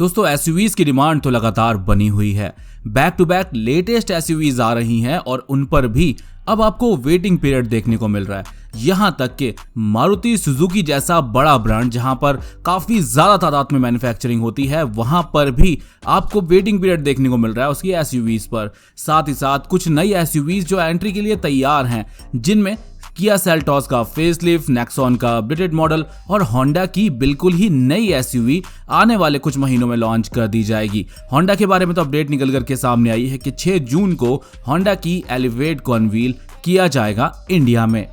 दोस्तों एसयूवीज की डिमांड तो लगातार बनी हुई है। Back to back latest SUVs आ रही हैं और उन पर भी अब आपको वेटिंग पीरियड देखने को मिल रहा है। यहां तक कि मारुति सुजुकी जैसा बड़ा ब्रांड जहां पर काफी ज्यादा तादाद में मैन्युफैक्चरिंग होती है, वहां पर भी आपको वेटिंग पीरियड देखने को मिल रहा है उसकी एसयूवीज पर। साथ ही साथ कुछ नई एसयूवीज जो एंट्री के लिए तैयार हैं, जिनमें किया सेल्टॉस का फेसलिफ्ट, नेक्सॉन का अपडेटेड मॉडल और होंडा की बिल्कुल ही नई एसयूवी आने वाले कुछ महीनों में लॉन्च कर दी जाएगी। होंडा के बारे में तो अपडेट निकल करके सामने आई है कि 6 जून को होंडा की एलिवेट को अनवील किया जाएगा इंडिया में।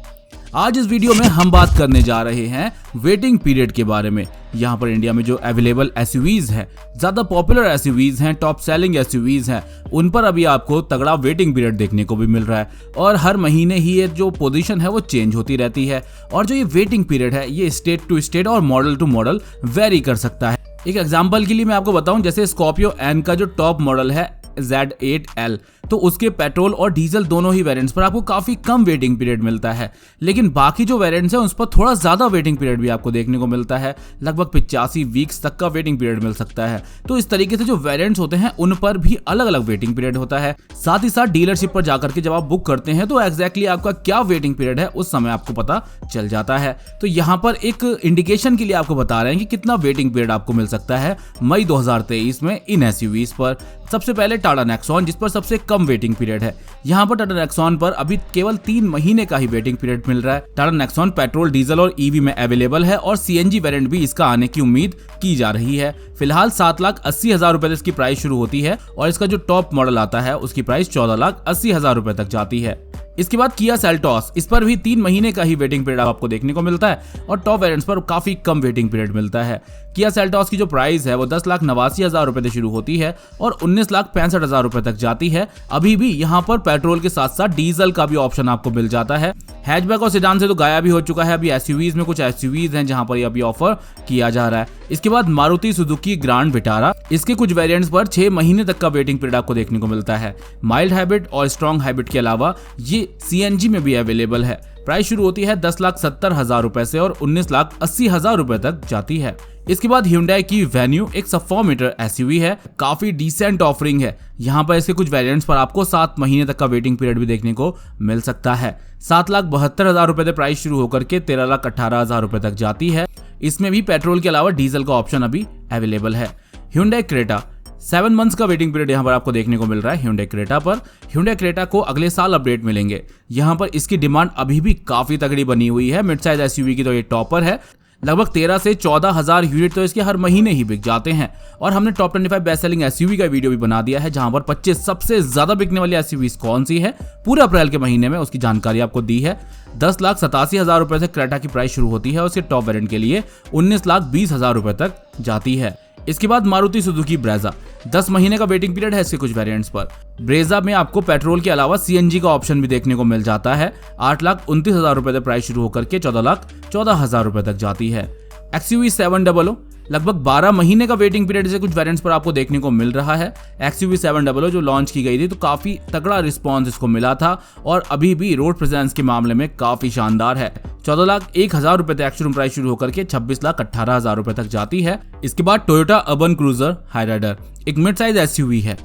आज इस वीडियो में हम बात करने जा रहे हैं वेटिंग पीरियड के बारे में। यहाँ पर इंडिया में जो अवेलेबल एसयूवीज हैं, ज्यादा पॉपुलर एसयूवीज हैं, टॉप सेलिंग एसयूवीज हैं, उन पर अभी आपको तगड़ा वेटिंग पीरियड देखने को भी मिल रहा है और हर महीने ही ये जो पोजीशन है वो चेंज होती रहती है। और जो ये वेटिंग पीरियड है ये स्टेट टू स्टेट और मॉडल टू मॉडल वेरी कर सकता है। एक एग्जाम्पल के लिए मैं आपको बताऊं, जैसे स्कॉर्पियो एन का जो टॉप मॉडल है Z8L, तो उसके पेट्रोल और डीजल दोनों ही वेरिएंट्स पर आपको काफी कम वेटिंग पीरियड मिलता है, लेकिन बाकी जो वेरिएंट्स हैं उस पर थोड़ा ज्यादा वेटिंग पीरियड भी आपको देखने को मिलता है। लगभग 85 वीक्स तक का वेटिंग पीरियड मिल सकता है। तो इस तरीके से जो वेरिएंट्स होते हैं उन पर भी अलग अलग वेटिंग पीरियड होता है। साथ ही साथ डीलरशिप पर जाकर के जब आप बुक करते हैं तो एग्जैक्टली आपका क्या वेटिंग पीरियड है उस समय आपको पता चल जाता है। तो यहाँ पर एक इंडिकेशन के लिए आपको बता रहे हैं कि कितना वेटिंग पीरियड आपको मिल सकता है मई 2023 में इन एसयूवीज पर। सबसे पहले टाटा नेक्सॉन, जिस पर सबसे कम वेटिंग पीरियड है। यहाँ पर टाटा नेक्सॉन पर अभी केवल 3 महीने का ही वेटिंग पीरियड मिल रहा है। टाटा नेक्सॉन पेट्रोल, डीजल और ईवी में अवेलेबल है और सीएनजी वेरिएंट भी इसका आने की उम्मीद की जा रही है। फिलहाल 7,80,000 रुपए से इसकी प्राइस शुरू होती है और इसका जो टॉप मॉडल आता है उसकी प्राइस 14,80,000 रुपए तक जाती है। इसके बाद किया सेल्टॉस, इस पर भी 3 महीने का ही वेटिंग पीरियड आपको देखने को मिलता है और टॉप वेरिएंट्स पर काफी कम वेटिंग पीरियड मिलता है। किया सेल्टॉस की जो प्राइस है वो 10,89,000 रुपए से शुरू होती है और 19,65,000 रुपए तक जाती है। अभी भी यहाँ पर पेट्रोल के साथ साथ डीजल का भी ऑप्शन आपको मिल जाता है। हैचबैक और सेडान से तो गायब भी हो चुका है। अभी एसयूवीज में कुछ एसयूवीज हैं जहां पर ये अभी ऑफर किया जा रहा है। इसके बाद मारुति सुजुकी ग्रांड विटारा, इसके कुछ वेरिएंट्स पर 6 महीने तक का वेटिंग पीरियड आपको देखने को मिलता है। माइल्ड हाइब्रिड और स्ट्रॉन्ग हाइब्रिड के अलावा ये सीएनजी में भी अवेलेबल है। प्राइस शुरू होती है 10,70,000 रुपए से और 19,80,000 रुपए तक जाती है। इसके बाद Hyundai की वेन्यू एक सब 4 मीटर एसयूवी है, काफी डिसेंट ऑफरिंग है। यहाँ पर इसके कुछ वेरिएंट्स पर आपको 7 महीने तक का वेटिंग पीरियड भी देखने को मिल सकता है। 7,72,000 रुपए से प्राइस शुरू होकर के 13,18,000 रुपए तक जाती है। इसमें भी पेट्रोल के अलावा डीजल का ऑप्शन अभी अवेलेबल है। Hyundai Creta, 7 मंथ्स का वेटिंग पीरियड यहाँ पर आपको देखने को मिल रहा है Hyundai Creta पर। Hyundai Creta को अगले साल अपडेट मिलेंगे। यहाँ पर इसकी डिमांड अभी भी काफी तगड़ी बनी हुई है। मिड साइज एसयूवी की तो ये टॉपर है। लगभग 13 से 14,000 यूनिट तो इसके हर महीने ही बिक जाते हैं और हमने टॉप 25 बेस्ट सेलिंग एसयूवी का वीडियो भी बना दिया है, जहां पर 25 सबसे ज्यादा बिकने वाली एसयूवीज कौन सी है पूरे अप्रैल के महीने में उसकी जानकारी आपको दी है। 10,87,000 रुपए से क्रेटा की प्राइस शुरू होती है और उसके टॉप वेरिएंट के लिए 19,20,000 रुपए तक जाती है। इसके बाद मारुति सुजुकी ब्रेजा, 10 महीने का वेटिंग पीरियड है इसके कुछ वेरिएंट्स पर। ब्रेजा में आपको पेट्रोल के अलावा सीएनजी का ऑप्शन भी देखने को मिल जाता है। 8,29,000 रुपए से प्राइस शुरू होकर के 14,14,000 रुपए तक जाती है। XUV 700, लगभग 12 महीने का वेटिंग पीरियड से कुछ वेरिएंट्स पर आपको देखने को मिल रहा है। XUV 700 जो लॉन्च की गई थी तो काफी तगड़ा रिस्पांस इसको मिला था और अभी भी रोड प्रेजेंस के मामले में काफी शानदार है। 14,01,000 रुपए तक एक्चुअल प्राइस शुरू होकर के 26,18,000 रुपए तक जाती है। इसके बाद टोयोटा अर्बन क्रूजर हाइराइडर, एक मिड साइज एसयूवी है।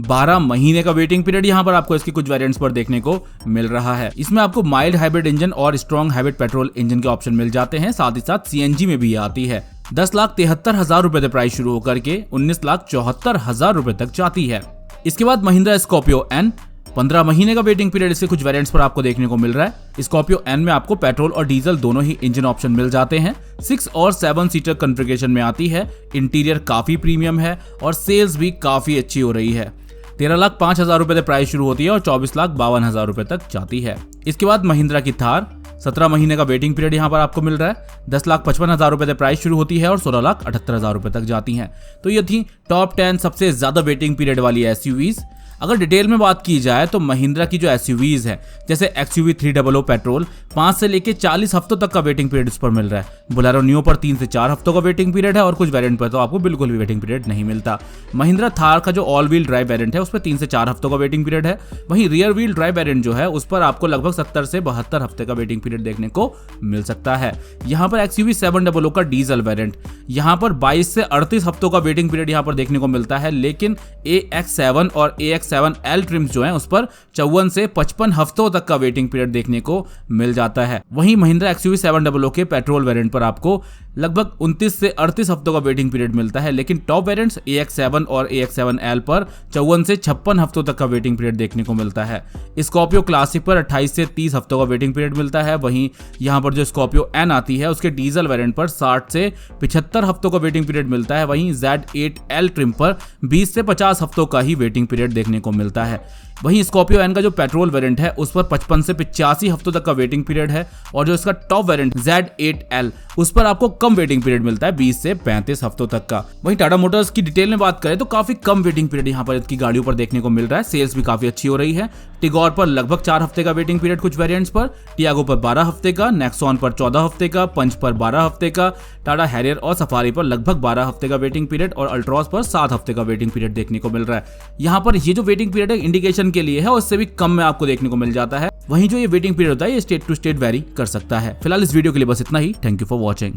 12 महीने का वेटिंग पीरियड यहाँ पर आपको इसके कुछ वेरिएंट्स पर देखने को मिल रहा है। इसमें आपको माइल्ड हाइब्रिड इंजन और स्ट्रॉन्ग हाइब्रिड पेट्रोल इंजन के ऑप्शन मिल जाते हैं। साथ ही साथ सीएनजी में भी आती है। 10,73,000 रुपए से प्राइस शुरू होकर के 19,74,000 रुपए तक जाती है। इसके बाद महिंद्रा स्कॉर्पियो एन, 15 महीने का वेटिंग पीरियड इसके कुछ वेरिएंट्स पर आपको देखने को मिल रहा है। स्कॉर्पियो एन में आपको पेट्रोल और डीजल दोनों ही इंजन ऑप्शन मिल जाते हैं। 6 और 7 सीटर कॉन्फ़िगरेशन में आती है। इंटीरियर काफी प्रीमियम है और सेल्स भी काफी अच्छी हो रही है। 13,05,000 रुपए से प्राइस शुरू होती है और 24,52,000 रुपए तक जाती है। इसके बाद महिंद्रा की थार, 17 महीने का वेटिंग पीरियड यहाँ पर आपको मिल रहा है। 10,55,000 रुपए से प्राइस शुरू होती है और 16,78,000 रुपए तक जाती हैं। तो ये थी टॉप 10 सबसे ज्यादा वेटिंग पीरियड वाली एसयूवीज। अगर डिटेल में बात की जाए तो महिंद्रा की जो एसयूवीज है, जैसे XUV 300 पेट्रोल, 5 से लेके 40 हफ्तों तक का वेटिंग पीरियड इस पर मिल रहा है। बोलेरो नियो पर 3 से 4 हफ्तों का वेटिंग पीरियड है और कुछ वेरिएंट पर तो आपको बिल्कुल भी वेटिंग पीरियड नहीं मिलता। महिंद्रा थार का जो ऑल व्हील ड्राइव वेरिएंट है उस पर 3 से 4 हफ्तों का वेटिंग पीरियड है। वहीं रियर व्हील ड्राइव वेरिएंट जो है उस पर आपको लगभग 70 से 72 हफ्ते का वेटिंग पीरियड देखने को मिल सकता है। यहाँ पर XUV 700 का डीजल वेरिएंट, यहाँ पर 22 से 38 हफ्तों का वेटिंग पीरियड यहाँ पर देखने को मिलता है, लेकिन AX7 और AX7L ट्रिम्स जो है उस पर 54 से 55 हफ्तों तक का वेटिंग पीरियड देखने को मिल जाता है। वहीं महिंद्रा XUV 700 के पेट्रोल वेरिएंट पर आपको लगभग 29 से 38 हफ्तों का वेटिंग पीरियड मिलता है, लेकिन टॉप वेरिएंट्स AX7 और AX7L पर 54 से 56 हफ्तों तक का वेटिंग पीरियड देखने को मिलता है। स्कॉर्पियो क्लासिक पर 28 से 30 हफ्तों का वेटिंग पीरियड मिलता है। वहीं यहाँ पर जो स्कॉर्पियो N आती है उसके डीजल वेरिएंट पर 60 से 75 हफ्तों का वेटिंग पीरियड मिलता है। वहीं Z8L ट्रिम पर 20 से 50 हफ्तों का ही वेटिंग पीरियड देखने को मिलता है। वहीं स्कॉर्पियो N का जो पेट्रोल वेरिएंट है उस पर 55 से 85 हफ्तों तक का वेटिंग पीरियड है और जो इसका टॉप वेरिएंट Z8L उस पर आपको कम वेटिंग पीरियड मिलता है, 20 से 35 हफ्तों तक का। वहीं टाटा मोटर्स की डिटेल में बात करें तो काफी कम वेटिंग पीरियड यहाँ पर इसकी गाड़ियों पर देखने को मिल रहा है। सेल्स भी काफी अच्छी हो रही है। टिगोर पर लगभग 4 हफ्ते का वेटिंग पीरियड कुछ वेरिएंट्स पर, टियागो पर 12 हफ्ते का, नेक्सॉन पर 14 हफ्ते का, पंच पर 12 हफ्ते का, टाटा हैरियर और सफारी पर लगभग 12 हफ्ते का वेटिंग पीरियड और अल्ट्रॉस पर 7 हफ्ते का वेटिंग पीरियड देखने को मिल रहा है। यहाँ पर ये जो वेटिंग पीरियड है इंडिकेशन के लिए है, उससे भी कम में आपको देखने को मिल जाता है। वहीं जो ये वेटिंग पीरियड होता है ये स्टेट टू स्टेट वेरी कर सकता है। फिलहाल इस वीडियो के लिए बस इतना ही। Thank you for watching.